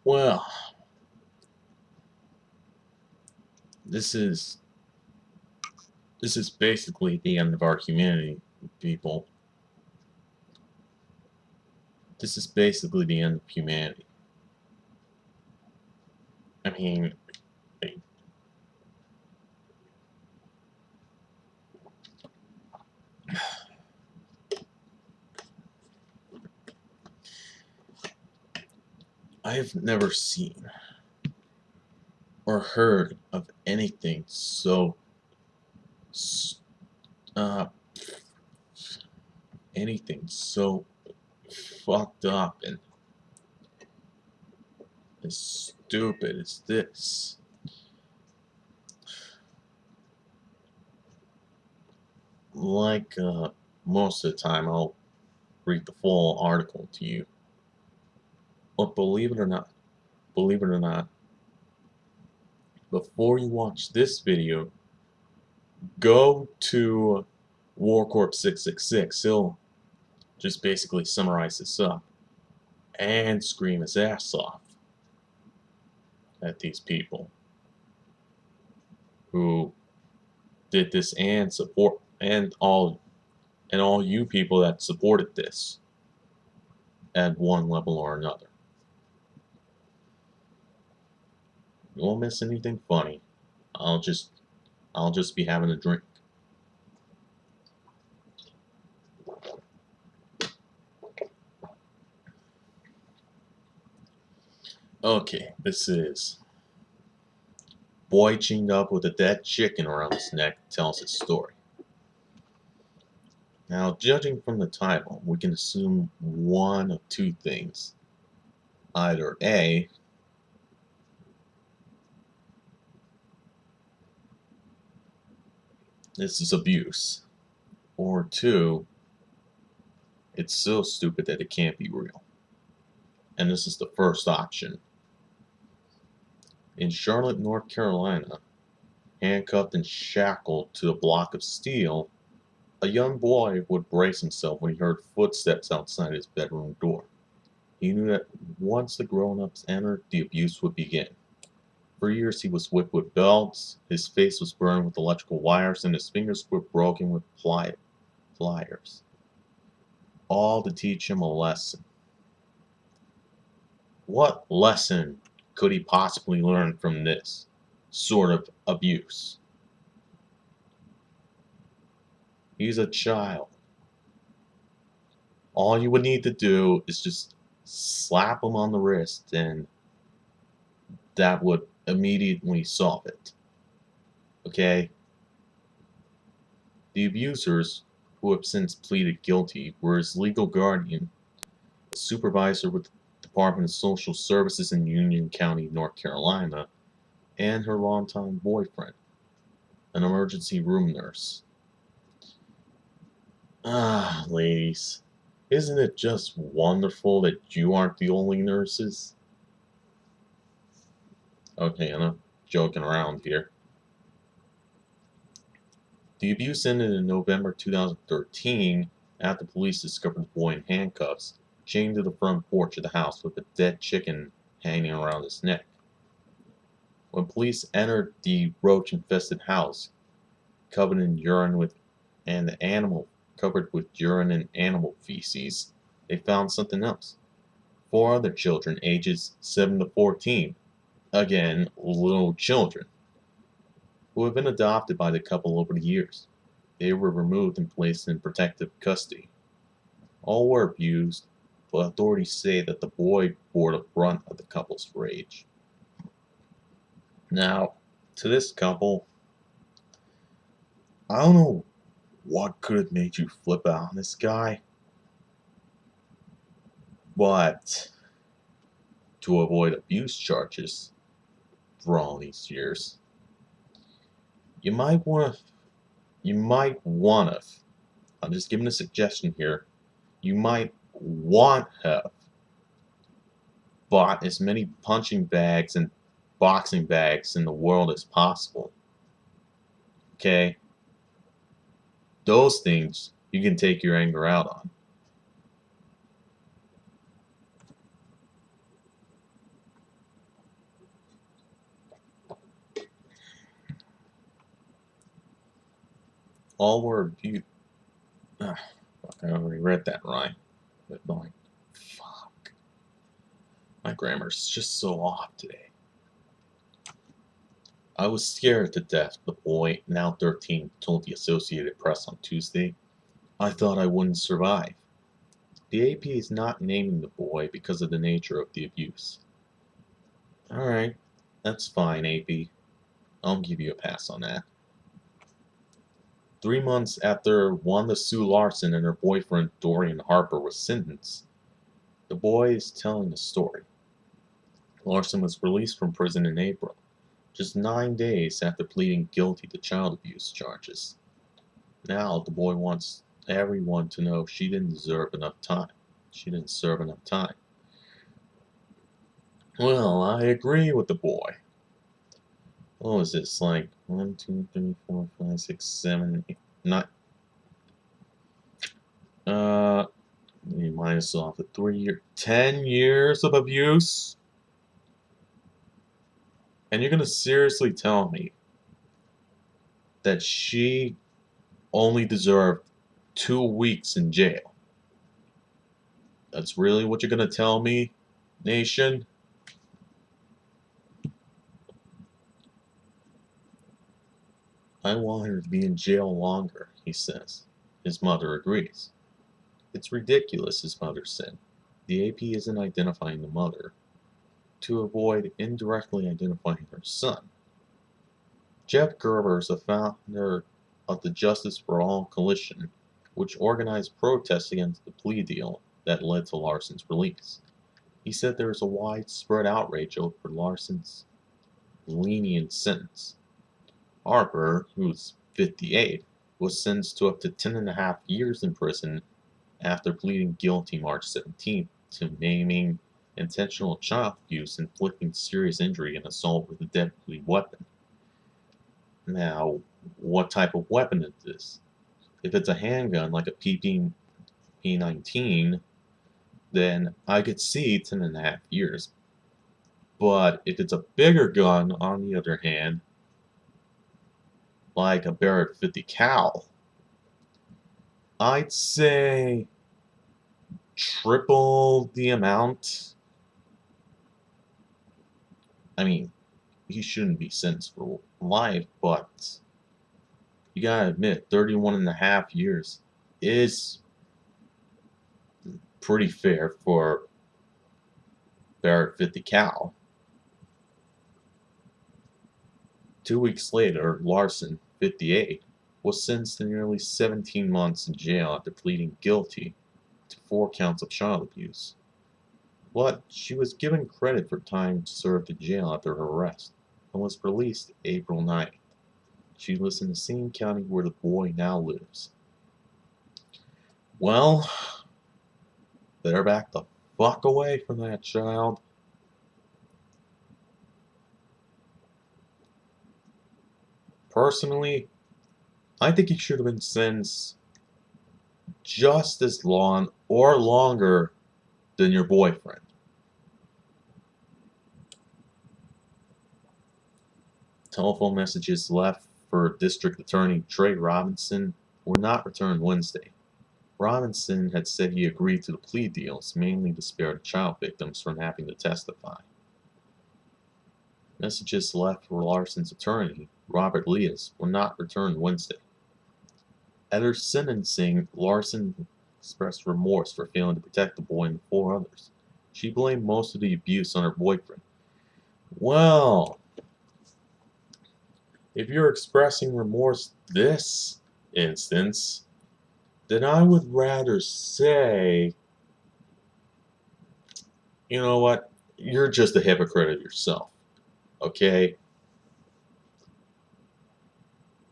Well, this is basically the end of our humanity, people. This is basically the end of humanity. I mean, I've never seen or heard of anything so uh anything so fucked up and as stupid as this. Like most of the time, I'll read the full article to you. But believe it or not, before you watch this video, go to WarCorp 666. He'll just basically summarize this up and scream his ass off at these people who did this and support and all you people that supported this at one level or another. You won't miss anything funny. I'll just be having a drink. Okay, this is boy chained up with a dead chicken around his neck tells his story. Now, judging from the title, we can assume one of two things. Either A, this is abuse, or two, it's so stupid that it can't be real. And this is the first option. In Charlotte, North Carolina, handcuffed and shackled to a block of steel, a young boy would brace himself when he heard footsteps outside his bedroom door. He knew that once the grown-ups entered, the abuse would begin. For years he was whipped with belts, his face was burned with electrical wires, and his fingers were broken with pliers. All to teach him a lesson. What lesson could he possibly learn from this sort of abuse? He's a child. All you would need to do is just slap him on the wrist and that would immediately solve it. Okay? The abusers, who have since pleaded guilty, were his legal guardian, a supervisor with the Department of Social Services in Union County, North Carolina, and her longtime boyfriend, an emergency room nurse. Ah, ladies, isn't it just wonderful that you aren't the only nurses? Okay, I'm not joking around here. The abuse ended in November 2013 after police discovered the boy in handcuffs, chained to the front porch of the house with a dead chicken hanging around his neck. When police entered the roach-infested house, covered in urine and the animal covered with urine and animal feces, they found something else. 4 other children ages 7 to 14, again, little children, who have been adopted by the couple over the years. They were removed and placed in protective custody. All were abused, but authorities say that the boy bore the brunt of the couple's rage. Now, to this couple, I don't know what could have made you flip out on this guy, but to avoid abuse charges for all these years, you might want to, I'm just giving a suggestion here, you might want to have bought as many punching bags and boxing bags in the world as possible. Okay? Those things you can take your anger out on. All were abused. Fuck, I already read that right. But like, fuck. My grammar's just so off today. I was scared to death, the boy, now 13, told the Associated Press on Tuesday. I thought I wouldn't survive. The AP is not naming the boy because of the nature of the abuse. Alright, that's fine, AP. I'll give you a pass on that. 3 months after Wanda Sue Larson and her boyfriend Dorian Harper were sentenced, the boy is telling the story. Larson was released from prison in April, just 9 days after pleading guilty to child abuse charges. Now the boy wants everyone to know she didn't deserve enough time. She didn't serve enough time. Well, I agree with the boy. What was this, like 1, 2, 3, 4, 5, 6, 7, 8, 9? You minus off the 10 years of abuse? And you're gonna seriously tell me that she only deserved 2 weeks in jail? That's really what you're gonna tell me, nation? I want her to be in jail longer, he says. His mother agrees. It's ridiculous, his mother said. The AP isn't identifying the mother to avoid indirectly identifying her son. Jeff Gerber is the founder of the Justice for All Coalition, which organized protests against the plea deal that led to Larson's release. He said there is a widespread outrage over Larson's lenient sentence. Harper, who's 58, was sentenced to up to 10.5 years in prison after pleading guilty March 17th to naming intentional child abuse, inflicting serious injury, and assault with a deadly weapon. Now, what type of weapon is this? If it's a handgun like a P19, then I could see 10.5 years. But if it's a bigger gun, on the other hand, like a Barrett 50 cal, I'd say triple the amount. I mean, he shouldn't be sentenced for life, but you gotta admit, 31.5 years is pretty fair for Barrett 50 cal. 2 weeks later, Larson, 58, was sentenced to nearly 17 months in jail after pleading guilty to 4 counts of child abuse. But she was given credit for time served in jail after her arrest and was released April 9th. She lives in the same county where the boy now lives. Well, better back the fuck away from that child. Personally, I think he should have been sentenced just as long or longer than your boyfriend. Telephone messages left for District Attorney Trey Robinson were not returned Wednesday. Robinson had said he agreed to the plea deals mainly to spare the child victims from having to testify. Messages left for Larson's attorney, Robert Leas, were not returned Wednesday. At her sentencing, Larson expressed remorse for failing to protect the boy and the 4 others. She blamed most of the abuse on her boyfriend. Well, if you're expressing remorse this instance, then I would rather say, you know what, you're just a hypocrite of yourself, okay?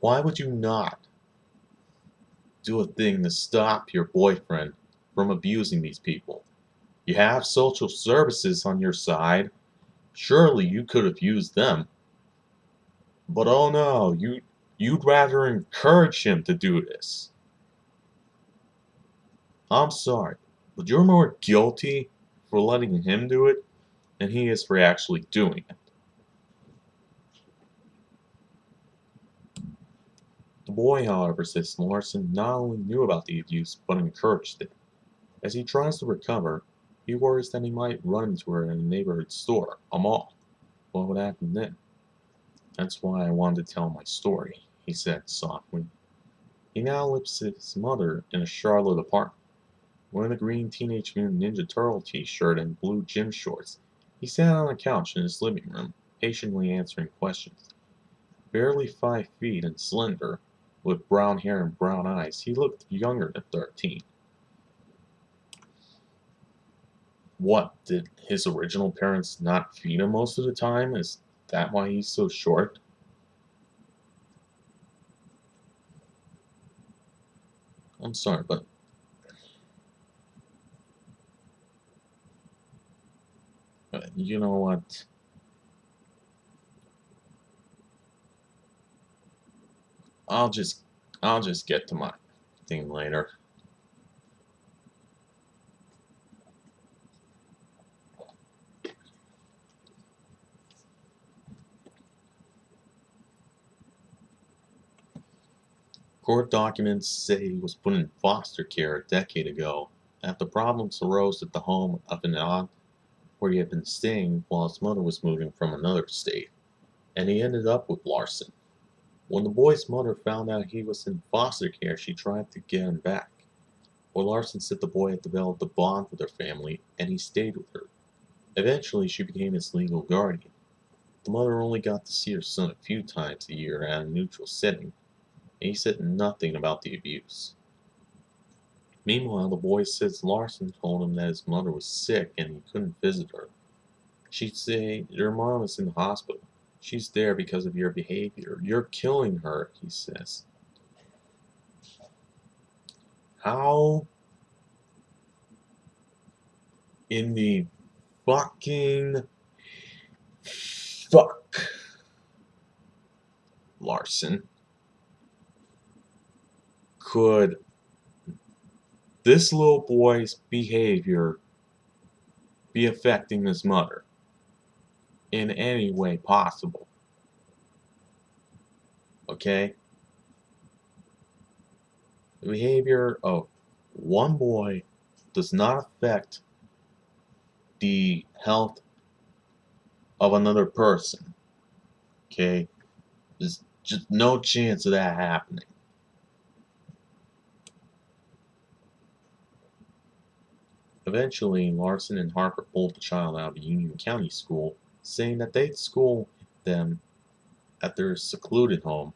Why would you not do a thing to stop your boyfriend from abusing these people? You have social services on your side. Surely you could have used them. But oh no, you'd rather encourage him to do this. I'm sorry, but you're more guilty for letting him do it than he is for actually doing it. The boy, however, says Larson not only knew about the abuse but encouraged it. As he tries to recover, he worries that he might run into her in a neighborhood store, a mall. What would happen then? That's why I wanted to tell my story, he said softly. He now lives with his mother in a Charlotte apartment. Wearing a green Teenage Mutant Ninja Turtle t-shirt and blue gym shorts, he sat on a couch in his living room, patiently answering questions. Barely 5 feet and slender, with brown hair and brown eyes, he looked younger than 13. What, did his original parents not feed him most of the time? Is that why he's so short? I'm sorry, but you know what? I'll just I'll just get to my thing later. Court documents say he was put in foster care a decade ago after problems arose at the home of an aunt where he had been staying while his mother was moving from another state, and he ended up with Larson. When the boy's mother found out he was in foster care, she tried to get him back. Well, Larson said the boy had developed a bond with her family, and he stayed with her. Eventually, she became his legal guardian. The mother only got to see her son a few times a year at a neutral setting, and he said nothing about the abuse. Meanwhile, the boy says Larson told him that his mother was sick and he couldn't visit her. She'd say, "Your mom is in the hospital. She's there because of your behavior. You're killing her," he says. How in the fucking fuck, Larson, could this little boy's behavior be affecting his mother in any way possible? Okay? The behavior of one boy does not affect the health of another person. Okay? There's just no chance of that happening. Eventually, Larson and Harper pulled the child out of a Union County school, saying that they'd school them at their secluded home,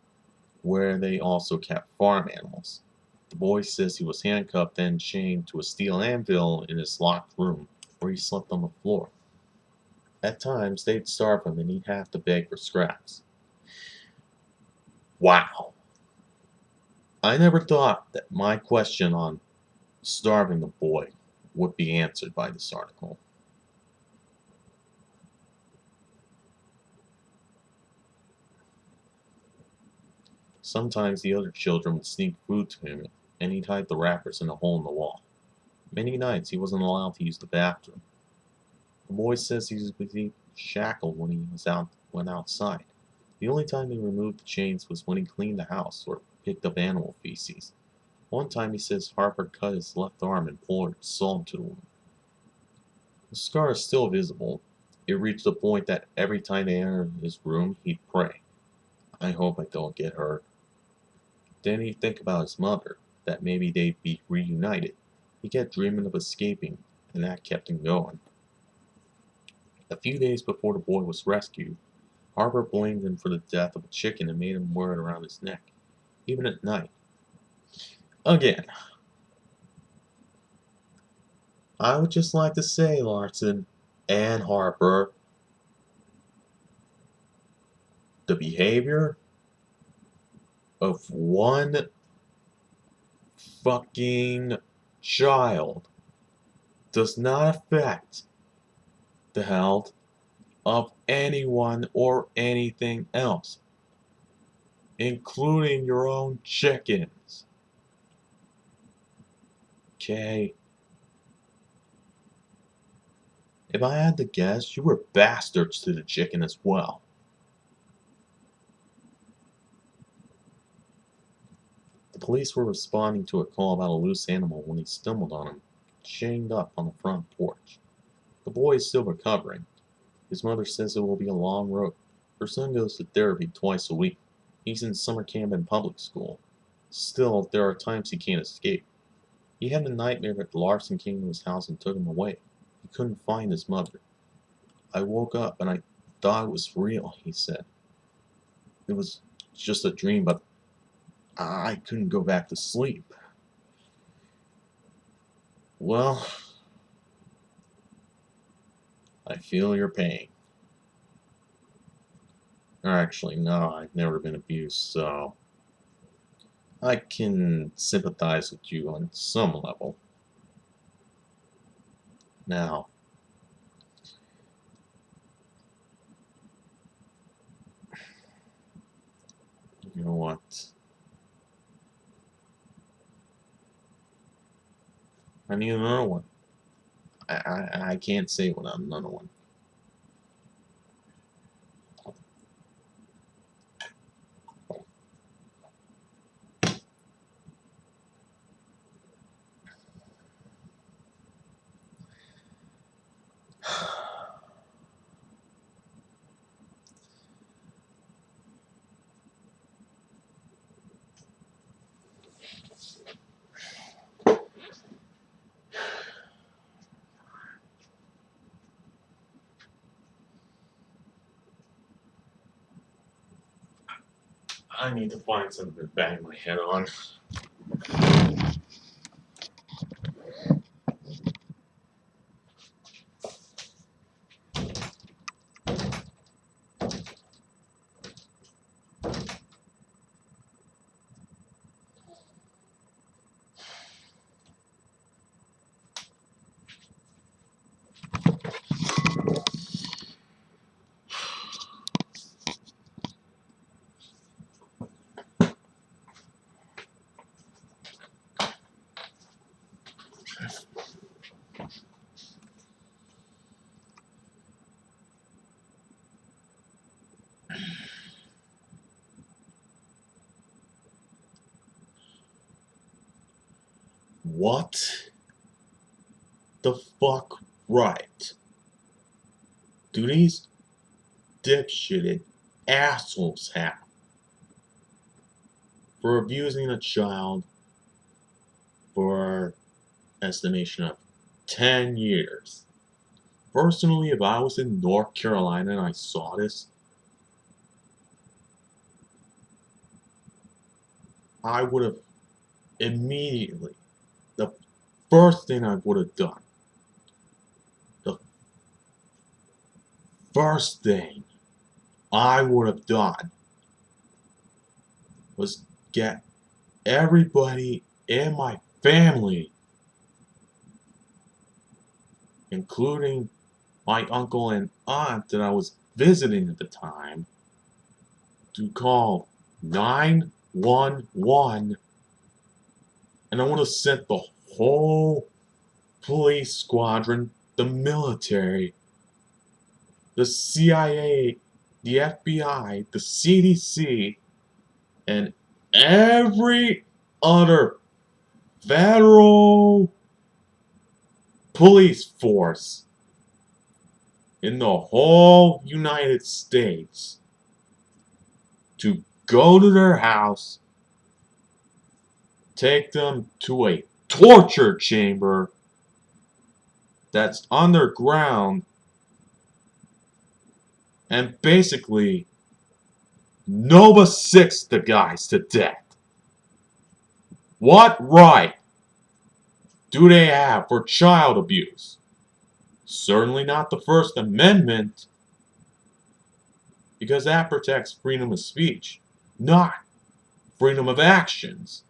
where they also kept farm animals. The boy says he was handcuffed and chained to a steel anvil in his locked room, where he slept on the floor. At times, they'd starve him and he'd have to beg for scraps. Wow. I never thought that my question on starving the boy would be answered by this article. Sometimes the other children would sneak food to him, and he'd hide the wrappers in a hole in the wall. Many nights he wasn't allowed to use the bathroom. The boy says he was shackled when he went outside. The only time he removed the chains was when he cleaned the house or picked up animal feces. One time he says Harper cut his left arm and poured salt to the wound. The scar is still visible. It reached the point that every time they entered his room, he'd pray, "I hope I don't get hurt." Then he'd think about his mother, that maybe they'd be reunited. He kept dreaming of escaping, and that kept him going. A few days before the boy was rescued, Harper blamed him for the death of a chicken and made him wear it around his neck, even at night. Again, I would just like to say, Larson and Harper, the behavior of one fucking child does not affect the health of anyone or anything else, including your own chickens. Okay? If I had to guess, you were bastards to the chicken as well. Police were responding to a call about a loose animal when he stumbled on him, chained up on the front porch. The boy is still recovering. His mother says it will be a long road. Her son goes to therapy twice a week. He's in summer camp and public school. Still, there are times he can't escape. He had a nightmare that Larson came to his house and took him away. He couldn't find his mother. I woke up and I thought it was real, he said. It was just a dream, but I couldn't go back to sleep. Well, I feel your pain. Or actually, no, I've never been abused, so I can sympathize with you on some level. Now, you know what? I need another one. I can't say without another one. I need to find something to bang my head on. What the fuck right do these dipshitted assholes have for abusing a child for estimation of 10 years? Personally, if I was in North Carolina and I saw this, I would have immediately, the first thing I would have done, the first thing I would have done was get everybody in my family, including my uncle and aunt that I was visiting at the time, to call 911, and I would have sent the whole police squadron, the military, the CIA, the FBI, the CDC, and every other federal police force in the whole United States to go to their house, take them to a torture chamber that's underground, and basically Nova 6 the guys to death. What right do they have for child abuse? Certainly not the First Amendment, because that protects freedom of speech, not freedom of actions.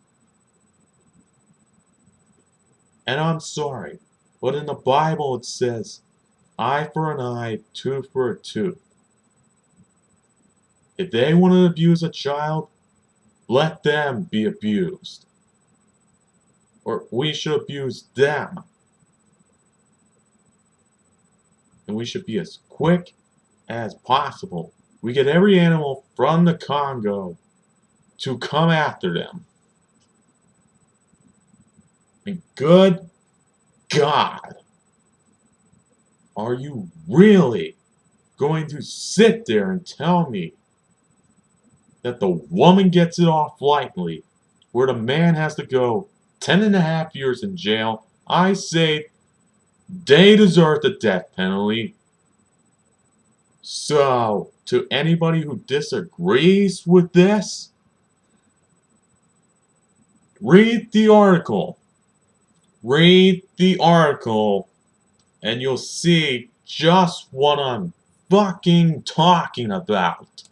And I'm sorry, but in the Bible it says, eye for an eye, tooth for a tooth. If they want to abuse a child, let them be abused. Or we should abuse them. And we should be as quick as possible. We get every animal from the Congo to come after them. And good God, are you really going to sit there and tell me that the woman gets it off lightly, where the man has to go 10.5 years in jail? I say they deserve the death penalty. So, to anybody who disagrees with this, read the article. Read the article, and you'll see just what I'm fucking talking about.